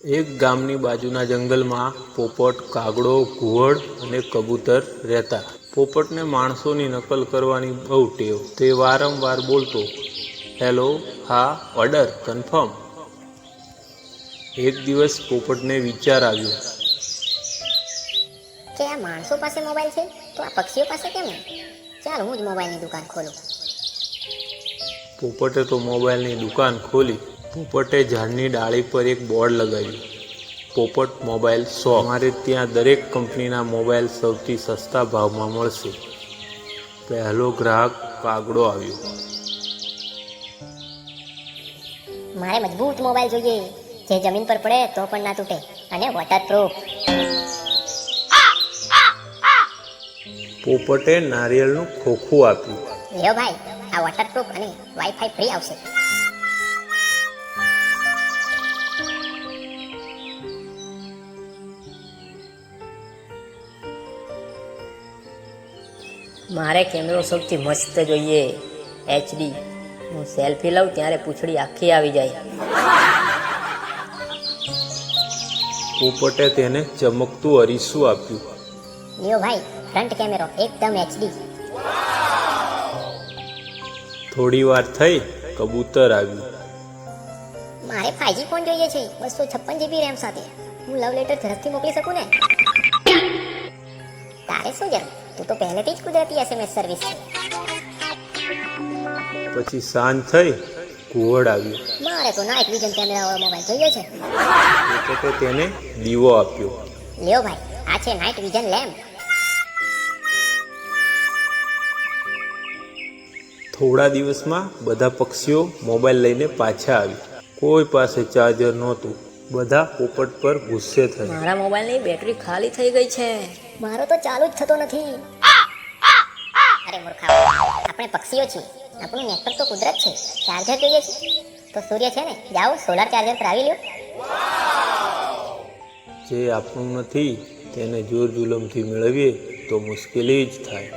એક ગામની બાજુના જંગલમાં પોપટ, કાગડો, ઘુવડ અને કબૂતર રહેતા. પોપટને માણસોની નકલ કરવાની બહુ ટેવ. તે વારંવાર બોલતો, હેલો, હા, ઓર્ડર, કન્ફર્મ. એક દિવસ પોપટને વિચાર આવ્યો કે આ માણસો પાસે મોબાઈલ છે તો આ પક્ષીઓ પાસે કેમ નહીં? ચાલ હું જ મોબાઈલની દુકાન ખોલું. પોપટે તો મોબાઈલની દુકાન ખોલી. પોપટે ઝાડની ડાળી પર એક બોર્ડ લગાવ્યું, પોપટ મોબાઈલ 100. અમારે ત્યાં દરેક કંપનીના મોબાઈલ સૌથી સસ્તા ભાવમાં મળશે. પહેલો ગ્રાહક કાગડો આવ્યો. મારે મજબૂત મોબાઈલ જોઈએ, જે જમીન પર પડે તો પણ ના તૂટે અને વોટરપ્રૂફ. પોપટે નારિયેળનું ખોખું આપ્યું. લ્યો ભાઈ, આ વોટરપ્રૂફ અને વાઈફાઈ ફ્રી આવશે. મારે કેમેરો સૌથી મસ્ત જોઈએ, HD. હું સેલ્ફી લઉં ત્યારે પૂંછડી આખી આવી જાય. પોપટે તેને ચમકતું અરીસું આપ્યું. લ્યો ભાઈ, ફ્રન્ટ કેમેરો એકદમ HD. થોડી વાર થઈ, કબૂતર આવ્યું. મારે 5G ફોન જોઈએ છે, 256 GB રેમ સાથે. હું લવ લેટર ઝડપથી મોકલી શકું ને? તારે શું જરૂર? તું તો પહેલેથી જ કુદરતી SMS સર્વિસ છે. પછી સાંજ થઈ, ઘુવડ આવ્યું. મારે તો નાઇટ વિઝન કેમેરાવાળો મોબાઈલ જોઈએ છે. પોપટે તેને દીવો આપ્યો. લ્યો ભાઈ, આ છે નાઇટ વિઝન લેમ્પ. થોડા દિવસમાં બધા પક્ષીઓ મોબાઈલ લઈને પાછા આવ્યા. કોઈ પાસે ચાર્જર નહોતું. બધા પોપટ પર ગુસ્સે થયા. મારા મોબાઈલની બેટરી ખાલી થઈ ગઈ છે. મારો તો ચાલુ જ થતો નથી. અરે મૂર્ખાઓ, આપણે પક્ષીઓ છીએ. આપણું નેટવર્ક તો કુદરત છે. ચાર્જર જોઈએ છે તો સૂર્ય છે ને, જાઓ સોલાર ચાર્જર કરાવી લ્યો. જે આપણું નથી તેને જોર જુલમથી મેળવીએ તો મુશ્કેલી જ થાય.